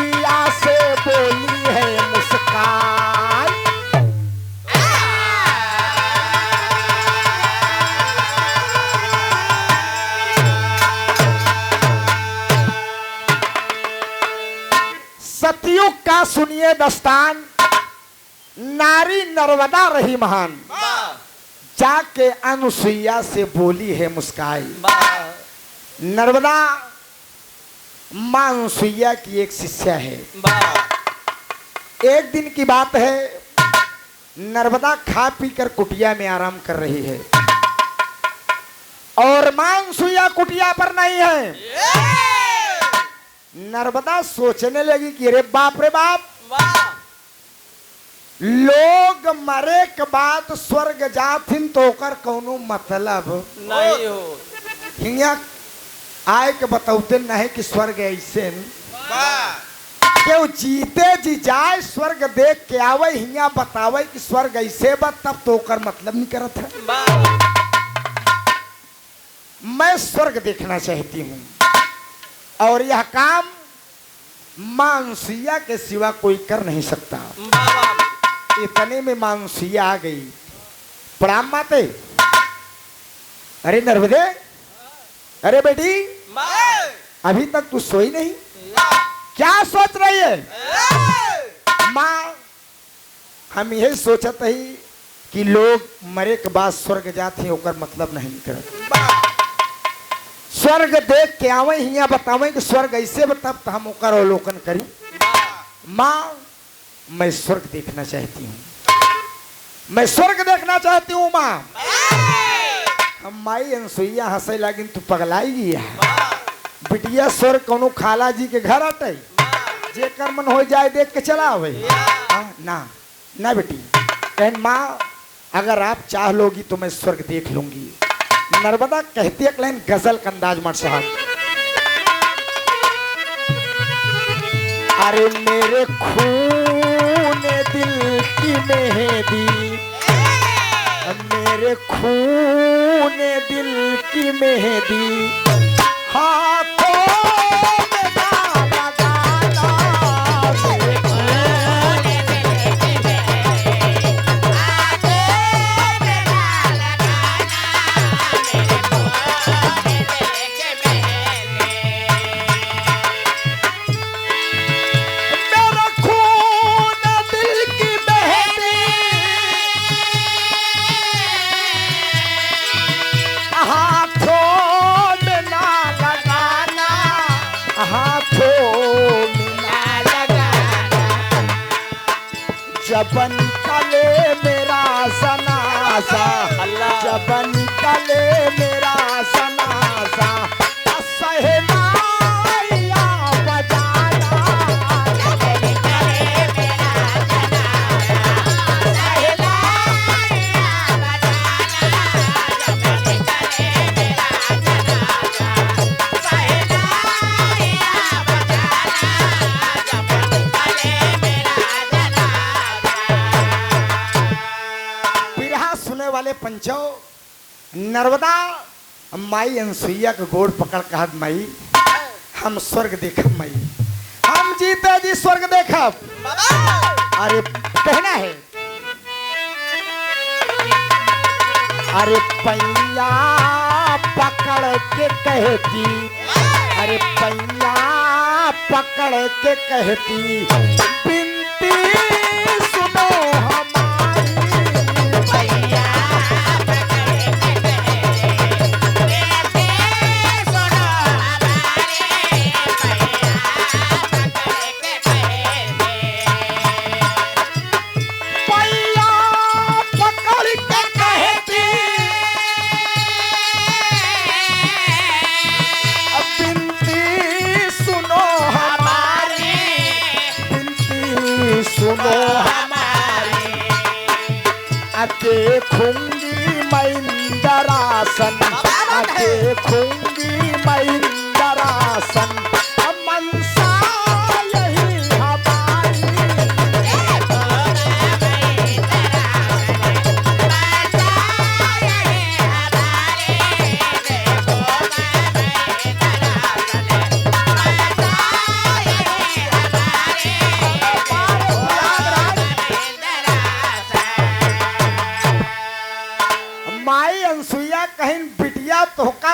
सुइया से बोली है मुस्कान। सतयुग का सुनिए दस्तान, नारी नर्मदा रही महान, जाके अनुसुईया से बोली है मुस्काई। नर्मदा मां अनुसुईया की एक शिष्या है। एक दिन की बात है, नर्मदा खा पी कर कुटिया में आराम कर रही है और मां अनुसुईया कुटिया पर नहीं है। नर्मदा सोचने लगी कि रे बाप, लोग मरे के बाद स्वर्ग जाथिन तो ओकर कौनो मतलब नहीं हो। हिया आए के बतौते नहीं कि स्वर्ग ऐसे क्यों जीते जी जाए स्वर्ग देख के आवे, हिया बतावे कि स्वर्ग ऐसे बा, तब तो ओकर मतलब नहीं करत है। मैं स्वर्ग देखना चाहती हूँ और यह काम मानसिया के सिवा कोई कर नहीं सकता। इतने में मानसिया आ गई। प्रणाम माते। अरे नर्मदे, अरे बेटी, अभी तक तू सोई नहीं, क्या सोच रही है? माँ, हम यही सोचत ही कि लोग मरे के बाद स्वर्ग जाते ओकर मतलब नहीं करत। स्वर्ग देख के आवे, हिया बतावे कि स्वर्ग ऐसे तब तो हम ओकर अवलोकन करी। माँ, मैं स्वर्ग देखना चाहती हूँ, मैं स्वर्ग देखना चाहती हूँ माँ। हम माई अनुसुईया हंसे लागिन, तू पगलाई गई है। बिटिया स्वर्ग कोनो खाला जी के घर आते, जे कर मन हो जाए देख के चला आवे। ना ना बेटी, कहन माँ, अगर आप चाह लोगी तो मैं स्वर्ग देख लूंगी। नर्मदा कहती है लाइन गजल का अंदाज मर साहब। अरे मेरे खून दिल की मेहंदी, मेरे खून दिल की मेहंदी, हाथों में ना लगाना, मेरे खून दिल की मेहंदी, हाथों में ना लगाना, मेरे खून दिल की मेहंदी, मेरा खून दिल की मेहंदी, हाथों में ना लगाना, हाथों में ना लगाना, जब निकले मेरा जनाजा, जब निकले मेरा जनाजा, सहनाइयाँ बजाना, जब निकले मेरा जनाजा, सहनाइयाँ बजाना, जब निकले मेरा जनाजा, सहनाइयाँ बजाना, जब निकले मेरा जनाजा। बिरहा सुने वाले पंचों, नर्मदा माई अनुसुईया के गोड़ पकड़ कहत, माई हम स्वर्ग देखब, माई हम जीते जी स्वर्ग देखब। अरे कहना है, अरे पैया पकड़ के कहती, अरे पैया पकड़ के कहती, बिनती सुनो हमारी, पैया सुनो हमारी, देखूंगी मैं इंदरासन, देखूंगी मैं इंदरासन, मनसा यही हमारी,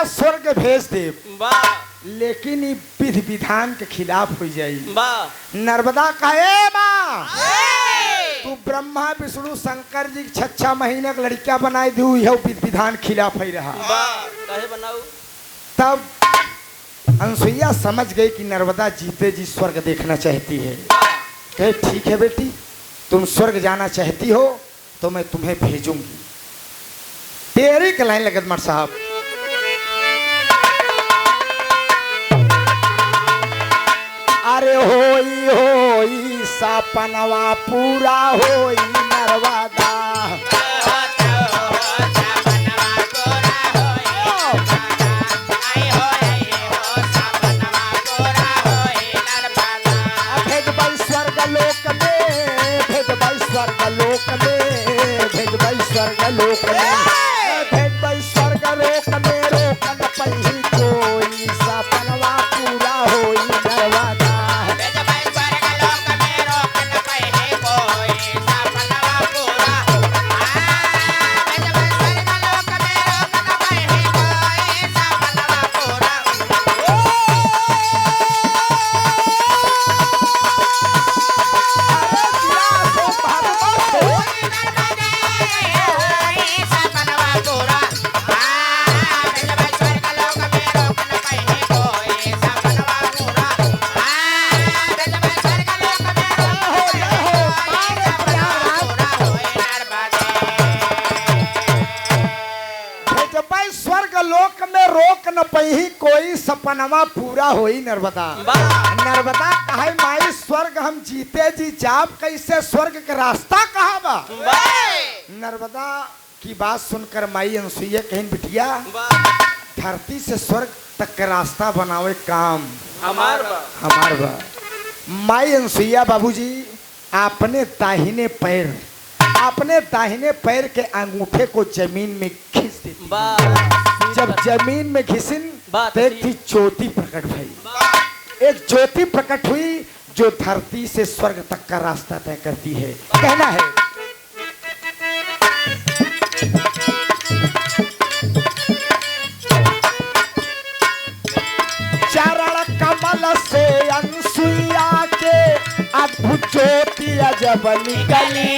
नर्मदा स्वर्ग भेज दे, लेकिन ये विधि विधान के खिलाफ हो जाई। नर्मदा कहे माँ तू ब्रह्मा विष्णु शंकर जी 6 महीने का लड़का बनाए दू, यह विधि विधान खिलाफ ही रहा। कहे बनाऊ। तब अनसुईया समझ गई कि नर्मदा जीते जी स्वर्ग देखना चाहती है। कहे ठीक है बेटी, तुम स्वर्ग जाना चाहती हो तो मैं तुम्हें भेजूंगी। तेरी के लाइन लगत मर साहब। अरे होई होई सपनवा पूरा होई नर्मदा। स्वर्गलोक में रोकन पही कोई सपनवा पूरा होई नर्मदा। स्वर्गलोक में रोक न पही कोई सपनवा पूरा होई नर्मदा। नर्मदा कहे माई स्वर्ग हम जीते जी जाब कैसे, स्वर्ग के रास्ता कहाँ बा। नर्मदा की बात सुनकर माई अनसुईया कहीं बिटिया धरती से स्वर्ग तक का रास्ता बनावे काम हमार बा। माई अनसुईया बाबूजी अपने दाहिने पैर के अंगूठे को जमीन में खींच देती। जब जमीन में घिसिन तो एक थी ज्योति प्रकट भई। एक ज्योति प्रकट हुई जो धरती से स्वर्ग तक का रास्ता तय करती है। कहना है चरण कमल से अनसुईया के अद्भुत ज्योति अजब निकली।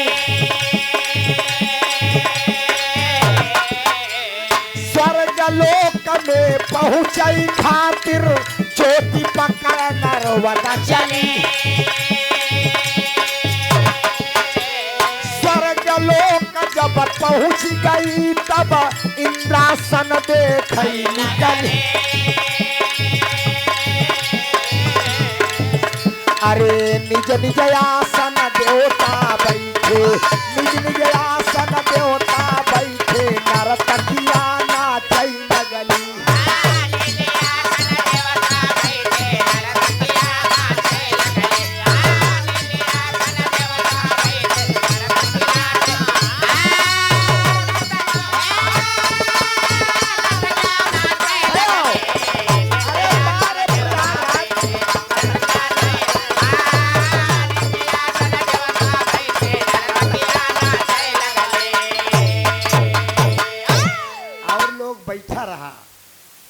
स्वर्गलोक में पहुंचाई खातिर ज्योति पकड़ नर्मदा चली। स्वर्गलोक जब पहुंच गई तब इंद्रासन देखई निकली। अरे निज निज आसन देवता बैठे, निज आसन देवता बैठे, नर्तकिया नाचै लगली।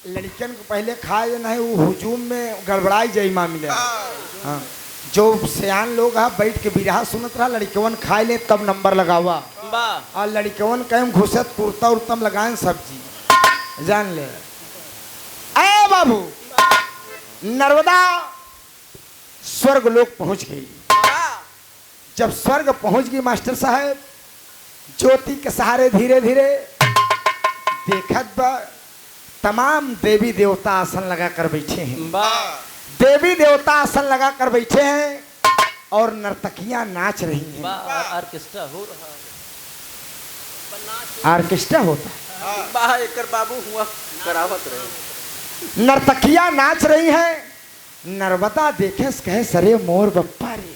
लड़कियन को पहले खाए नहीं, वो हुजूम में गड़बड़ाई जाई मामले। हाँ, जो सियान लोग है बैठ के बिरहा सुनत रहा, लड़कियन खाए ले तब नंबर लगावा। और लड़कियन कहीं घुसत कुर्ता उर्तम लगाए सब्जी जान ले। अरे बाबू नर्मदा स्वर्ग लोक पहुंच गई। जब स्वर्ग पहुंच गई मास्टर साहब, ज्योति के सहारे धीरे धीरे देखत बा तमाम देवी देवता आसन लगा कर बैठे हैं। देवी देवता आसन लगा कर बैठे हैं और नर्तकियां नाच रही हैं। ऑर्केस्ट्रा हो रहा है। ऑर्केस्ट्रा होता है। एकर बाबू हुआ करावत रहे। नर्तकियां नाच रही हैं। नर्मदा देखे कहे सरे मोर बप्पा रे,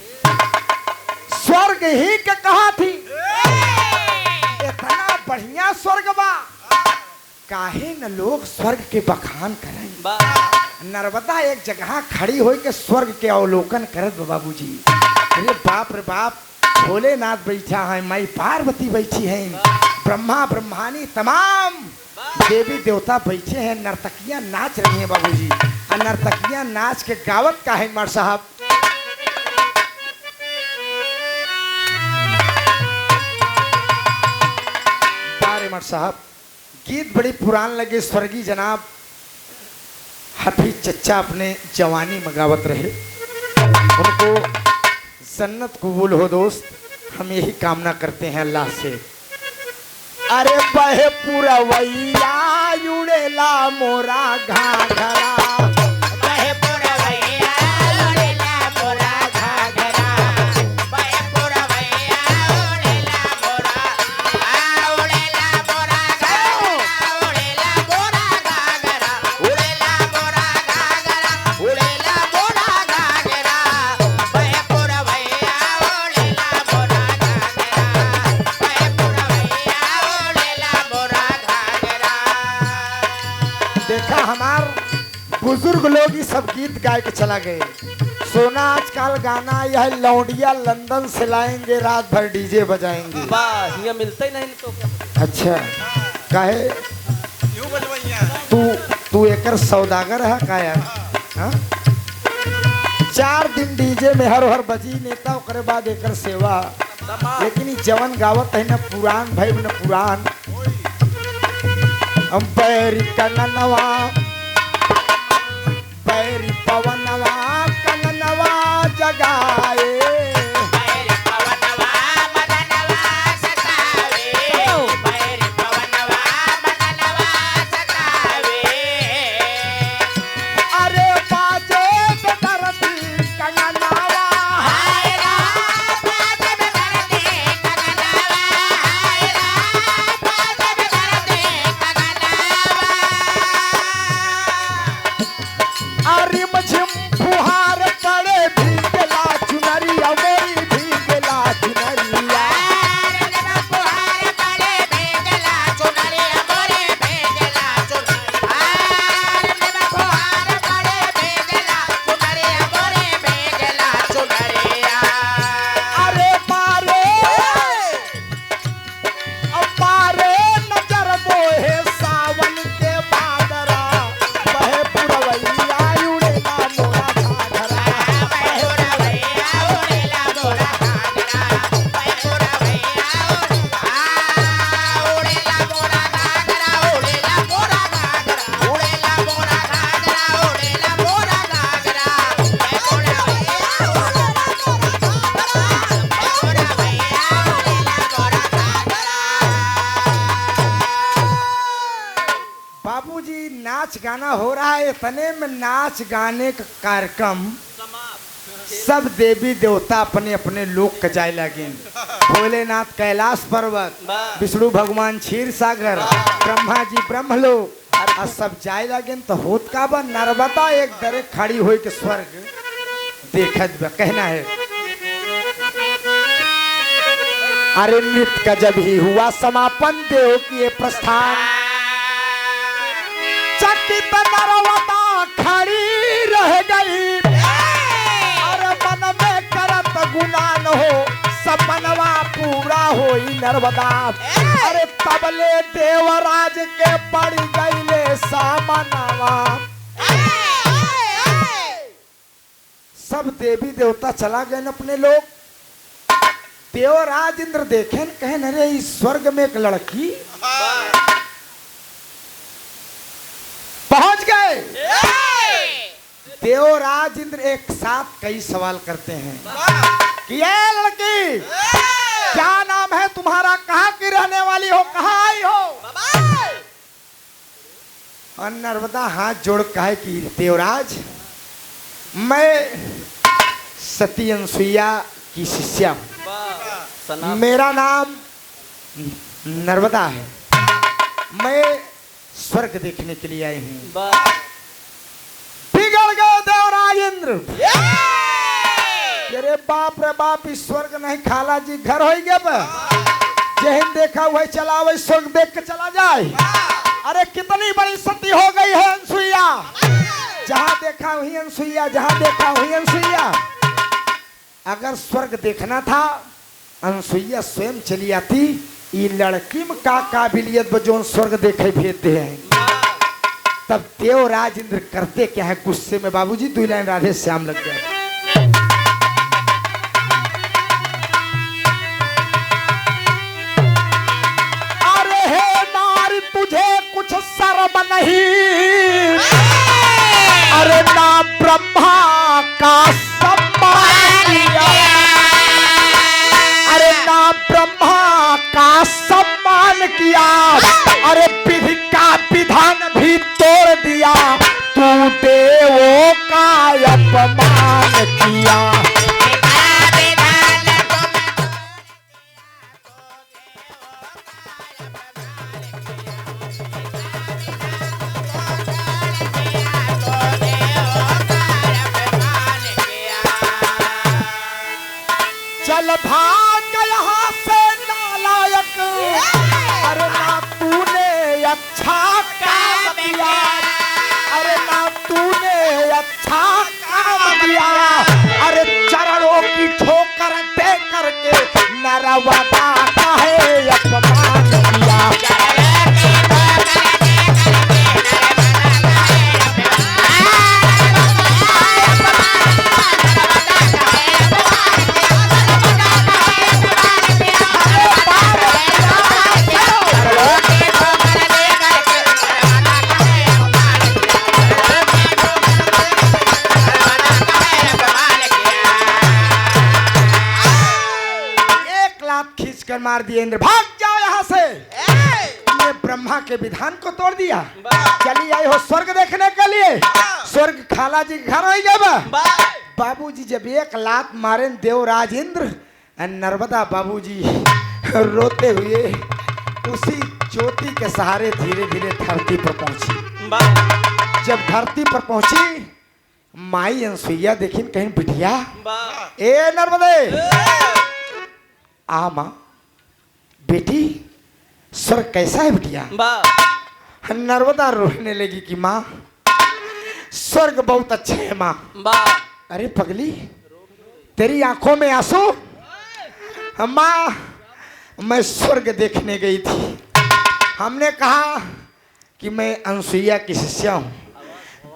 स्वर्ग ही के कहा थी, इतना बढ़िया स्वर्ग बा, काहे न लोग स्वर्ग के बखान करें। नर्मदा एक जगह खड़ी हो के स्वर्ग के अवलोकन करत बाबूजी। अरे बाप रे बाप, भोलेनाथ बैठा है, माई पार्वती बैठी है, ब्रह्मा ब्रह्मानी तमाम देवी देवता बैठे हैं, नर्तकियां नाच रही हैं बाबूजी। और नर्तकियां नाच के गावत का है मर साहब। बारे मर साहब, गीत बड़ी पुरान लगे। स्वर्गीय जनाब हफीज चच्चा अपने जवानी में गावत रहे, उनको जन्नत कबूल हो दोस्त, हम यही कामना करते हैं अल्लाह से। अरे बहे पूरा वैया उड़ेला मोरा घाघरा, बहे पुरवैया उड़ेला मोरा घाघरा, बहे पुरवैया उड़ेला मोरा घाघरा, उड़ेला मोरा घाघरा, उड़ेला मोरा घाघरा, उड़ेला मोरा घाघरा, बहे पुरवैया उड़ेला मोरा घाघरा, बहे पुरवैया उड़ेला मोरा घाघरा। देखा हमार बुजुर्ग लोग ही सब गीत गाय के चला गए। सोना आजकल गाना यह लौंडिया लंदन से लाएंगे, रात भर डीजे बजाएंगे। वाह, यहाँ मिलता ही नहीं तो क्या? अच्छा काहे यूं बजवैया। तू एकर सौदागर है का यार? हाँ? 4 दिन डीजे में हर बजी नेता, ओकरे बाद एकर सेवा। लेकिन ई जवन गावत है न पुरान भाई न पुरान। हम पैरी कननवा पैरी पवनवा कननवा जगाए, पैर पवनवा मदनवा सतावे, पैर पवनवा मदनवा सतावे। अरे बाजे बेदर्दी कननवा, हाय रात बात में दर्दे कगनवा, हाय रात बात में दर्दे कगनवा। अरे मझिम फुहार पड़े भीगला चुनरिया मोरी भीगला चुनरिया। अरे मारे अपारे नजर मोहे सावन के बादरा, बहे पुरवैया उड़ेला मोरा घाघरा। बाबूजी नाच गाना हो रहा है, इतने में नाच गाने का कार्यक्रम सब देवी देवता अपने अपने लोक के जाए लगे। भोलेनाथ कैलाश पर्वत, विष्णु भगवान क्षीर सागर, ब्रह्मा जी ब्रह्मलोक और सब जाए लगे। तो होत का बा नर्मदा एक दरे खड़ी हो के स्वर्ग देखत बा। कहना है अरे नृत्य का जब ही हुआ समापन, देव किए प्रस्थान, चकित नर्मदा खड़ी रह गई। अरे मन में करत गुमान हो, सपनवा पूरा होई नर्मदा। अरे तबले देवराज के पड़ गईले सामनवा। सब देवी देवता चला गए न अपने लोग। देवराज इंद्र देखे न कहे अरे इस स्वर्ग में एक लड़की पहुंच गए। देवराज इंद्र एक साथ कई सवाल करते हैं कि ये लड़की क्या नाम है तुम्हारा, कहाँ की रहने वाली हो, कहाँ आई हो? और नर्मदा हाथ जोड़ कहे कि देवराज मैं सती अनसुईया की शिष्या हूँ, मेरा नाम नर्मदा है, मैं स्वर्ग देखने के लिए आई हूँ। बिगड़ गए देवराज इंद्र। अरे बाप रे बाप, इस स्वर्ग नहीं खाला जी घर हो गया। जहन देखा वही चला, वही स्वर्ग देख के चला जाए। अरे कितनी बड़ी सती हो गई है अनसुईया, जहां देखा वही अनसुईया, जहां देखा वही अनसुईया। अगर स्वर्ग देखना था अनसुईया स्वयं चली आती ये लड़की में का काबिलियत बजोन स्वर्ग देखे भेजते हैं। तब देव राजेंद्र करते क्या है, गुस्से में बाबूजी 2 लाइन राधे श्याम लग गए। अरे हे नारी तुझे कुछ शर्म नहीं, अरे ना ब्रह्मा का सम्मान किया, अरे ना ब्रह्मा का सम्मान किया, अरे विधि का विधान भी तोड़ दिया, तू देवों का अपमान किया। चल भाग यहाँ से नालायक, अरे ना तूने अच्छा काम किया, अरे ना तूने अच्छा काम किया, अरे चरणों की ठोकर दे करके नरवदा का है अपमान किया। कर मार दिए इंद्र, भाग जाओ यहाँ से। ये ब्रह्मा के विधान को तोड़ दिया। चली आई हो स्वर्ग देखने के लिए, स्वर्ग खाला जी घर आई जब बाबूजी जब एक लात मारे देवराज इंद्र, नर्मदा बाबूजी रोते हुए उसी ज्योति के सहारे धीरे धीरे धरती पर पहुंची। जब धरती पर पहुंची, माई अनसुईया देखी कहीं बिटिया, ए नर्मदे आ माँ, बेटी स्वर्ग कैसा है बिटिया? नर्मदा रोने लगी कि माँ स्वर्ग बहुत अच्छे है माँ। अरे पगली तेरी आंखों में आंसू? माँ मैं स्वर्ग देखने गई थी, हमने कहा कि मैं अनसुईया की शिष्या हूँ,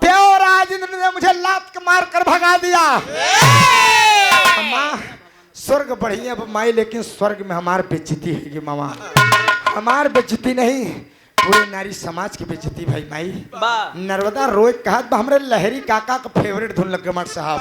देवराज इंद्र ने मुझे लात मार कर भगा दिया। माँ स्वर्ग बढ़िया माई, लेकिन स्वर्ग में हमारी बेइज्जती है मामा, हमार बेइज्जती नहीं पूरे नारी समाज की बेइज्जती भाई माई। नर्मदा रोए कहा हमरे लहरी काका का फेवरेट धुन लग गए साहब।